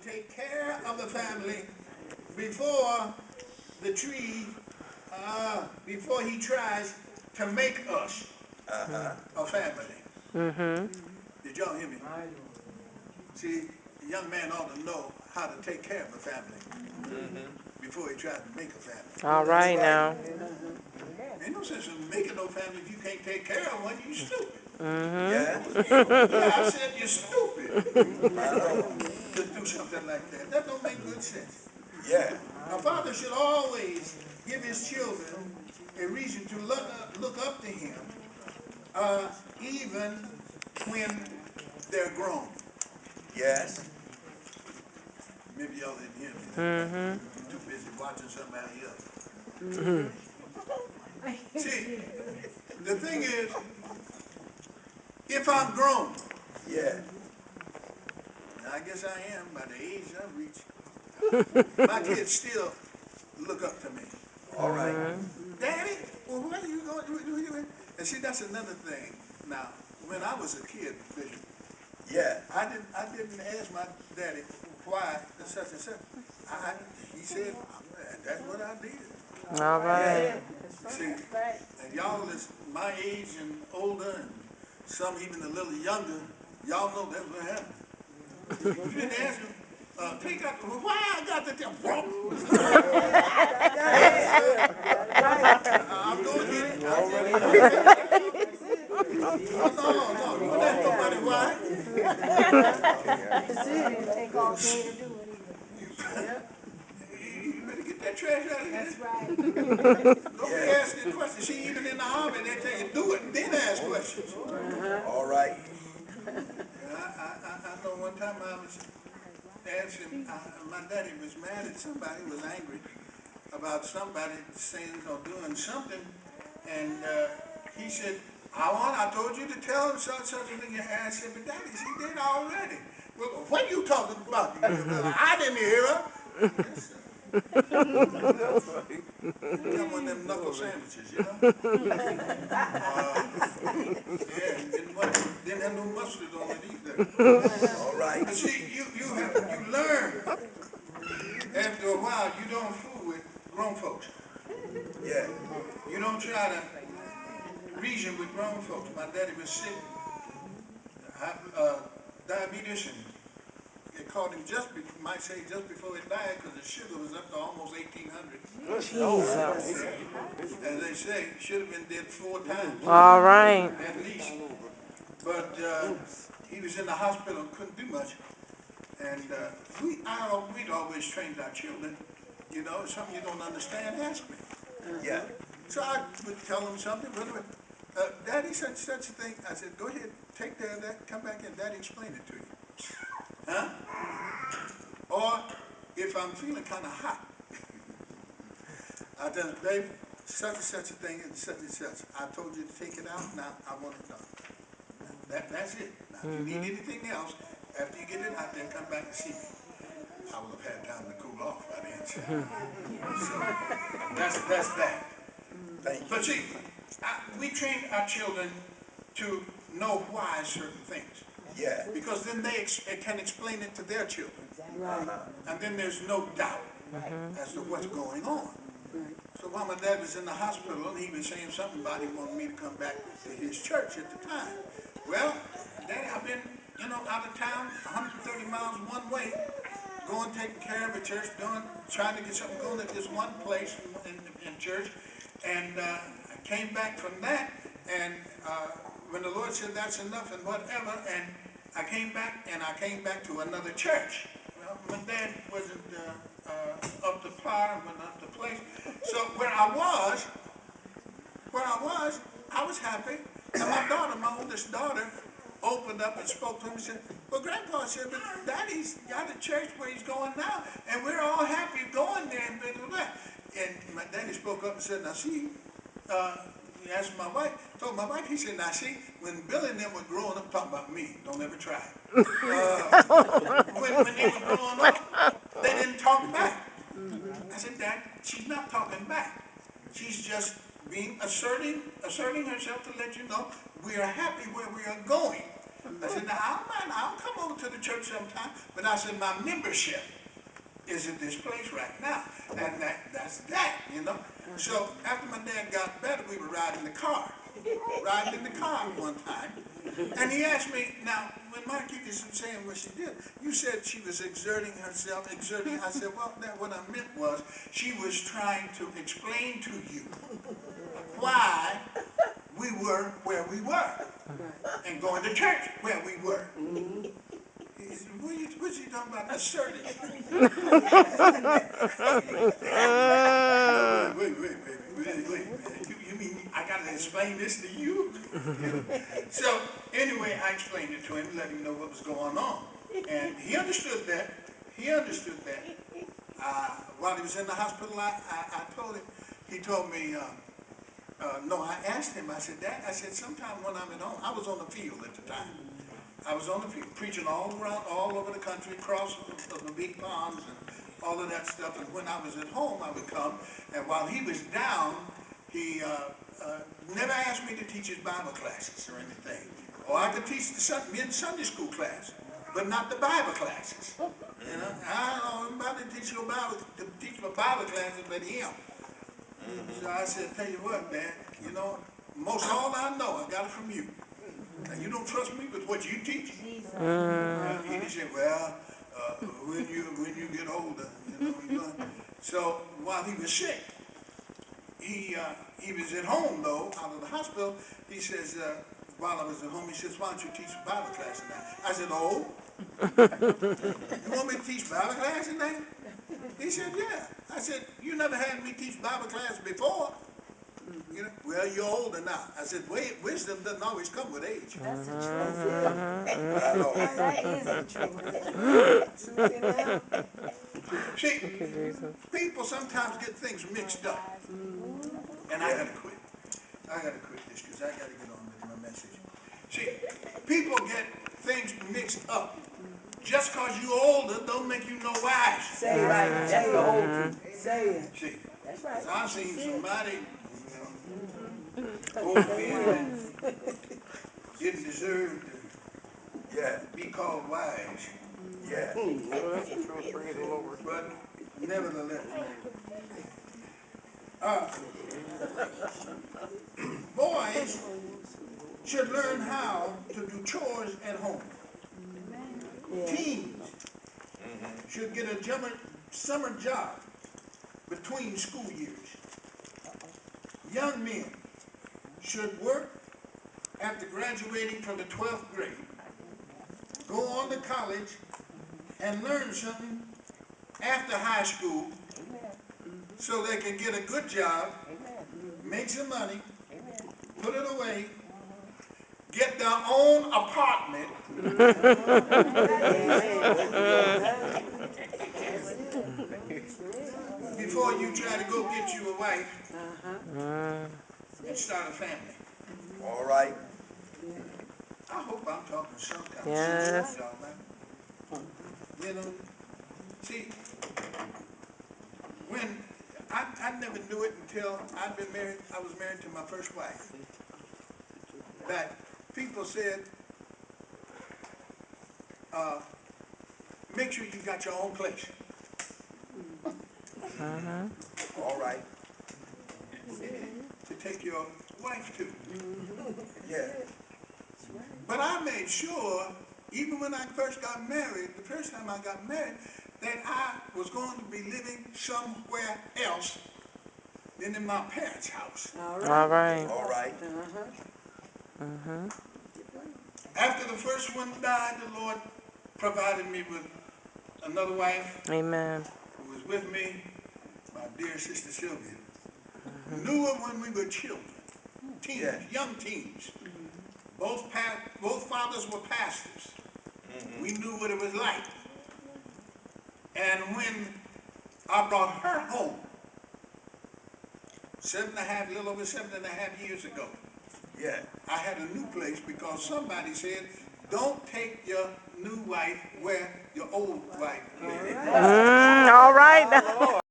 take care of the family before the tree, before he tries to make us a family. Mm-hmm. Did y'all hear me? See, a young man ought to know how to take care of a family before he tries to make a family. All right now. Ain't no sense in making no family if you can't take care of one. You stupid. Mm-hmm. Yeah, I said you're stupid to do something like that. That don't make good sense. A father should always give his children a reason to look up to him, even when they're grown. Maybe y'all didn't hear me. Mm-hmm. You're too busy watching somebody else. Mm-hmm. See, the thing is, if I'm grown, and I guess I am by the age I've reached, my kids still look up to me. Daddy, well, where are you going? And see, that's another thing. Now, when I was a kid, Bishop, I didn't ask my daddy why such and such. He said, that's what I did. All right. See, and y'all is my age and older, and some even a little younger, y'all know that's what happened. You didn't ask him, take out, well, why I got the I'm going to get it. No, you wouldn't ask nobody why. You better get that trash out of here. That's right. Don't be asking questions. See, even in the army, they tell you do it and then ask questions. I know one time I was asking, my daddy was mad at somebody, was angry about somebody saying or doing something, and he said, I told you to tell him such a thing. I said, but daddy, she did already. Well, what you talking about? I didn't hear her. Yes, sir. Got one of them knuckle sandwiches, you know? Yeah, didn't have no mustard on it either. But see, you learn after a while. You don't fool with grown folks. You don't try to reason with grown folks. My daddy was sick, diabetes, and it caught him might say just before he died, because his sugar was up to almost 1800. Jesus. As they say, should have been dead 4 times All right. at least. But he was in the hospital and couldn't do much. And we'd always trained our children, you know, if something you don't understand, ask me. So I would tell them something, Daddy said such a thing. I said, go ahead, take care of that, come back and Daddy explain it to you. Huh? Or if I'm feeling kind of hot, I tell him, baby, such and such a thing and such and such. I told you to take it out, now I want it done. That's it. Now, if you need anything else, after you get it out there, come back and see me. I will have had time to cool off by then. So that's that. But see, we train our children to know why certain things. Because then they can explain it to their children. And then there's no doubt as to what's going on. So while my dad was in the hospital, he was saying something about he wanted me to come back to his church at the time. Well, Daddy, I've been, out of town, 130 miles one way, going taking care of a church, trying to get something going at this one place in church, and I came back from that, and when the Lord said that's enough and whatever, and I came back to another church. Well, my dad wasn't up to par, wasn't up to place. So where I was happy, and my oldest daughter, opened up and spoke to him and said, well, Grandpa said, but Daddy's got a church where he's going now, and we're all happy going there, and blah, blah, blah. And my daddy spoke up and said, now see, he asked my wife, told my wife, he said, now see, when Billy and them were growing up, talking about me, don't ever try it. When they were growing up, they didn't talk back. I said, Dad, she's not talking back. She's just asserting herself to let you know we are happy where we are going. I said, now, I don't mind. I'll come over to the church sometime. But I said, my membership is at this place right now. And that's that, you know. So after my dad got better, we were riding in the car. Riding in the car one time. And he asked me, now, when Marquita is saying what she did, you said she was exerting herself, exerting. I said, well, what I meant was she was trying to explain to you why we were where we were and going to church where we were. He said, what's he talking about? Asserting. No, wait, man. You mean I got to explain this to you? You know? So anyway, I explained it to him, let him know what was going on. And he understood that. He understood that. While he was in the hospital, I told him, he told me, no, I asked him, I said, Dad, I said, sometime when I'm at home, I was on the field at the time. I was on the field, preaching all around, all over the country, across the big ponds and all of that stuff. And when I was at home, I would come, and while he was down, he never asked me to teach his Bible classes or anything. Or I could teach the mid Sunday school class, but not the Bible classes. You know, I don't know anybody to teach your Bible, to teach my Bible classes but him. So I said, tell you what, Dad, you know, most all I know, I got it from you. Now, you don't trust me with what you teach? And he said, well, when you get older, you know. So while he was sick, he was at home, though, out of the hospital. He says, while I was at home, he says, why don't you teach Bible class tonight? I said, oh, you want me to teach Bible class tonight? He said, yeah. I said, you never had me teach Bible class before. You know, well, you're older now. I said, wait, wisdom doesn't always come with age. That's the truth. That is the truth. See, people sometimes get things mixed up. And I gotta quit. I gotta quit this because I gotta get on with my message. See, people get things mixed up. Just because you're older don't make you no wise. Say it right. That's the old truth. Say it. See, That's right. I've seen somebody, old men that didn't deserve to be called wise. Yeah. But nevertheless, boys should learn how to do chores at home. Teens should get a summer job between school years. Young men should work after graduating from the 12th grade, go on to college, and learn something after high school so they can get a good job, make some money, put it away, get their own apartment, before you try to go get you a wife and start a family. All right. I hope I'm talking some kind of Yes. sense, y'all, man. You know, see, when I never knew it until I'd been married, I was married to my first wife, that people said, make sure you got your own place. All right. To take your wife to. Yeah. But I made sure, even when I first got married, the first time I got married, that I was going to be living somewhere else than in my parents' house. All All right. right. All right. After the first one died, the Lord provided me with another wife Amen. who was with me, my dear sister Sylvia. Knew her when we were children, teens, Yeah. young teens. Both fathers were pastors. We knew what it was like. And when I brought her home, a little over 7.5 years ago, Yeah. I had a new place because somebody said, don't take your new wife where your old wife lived. All right.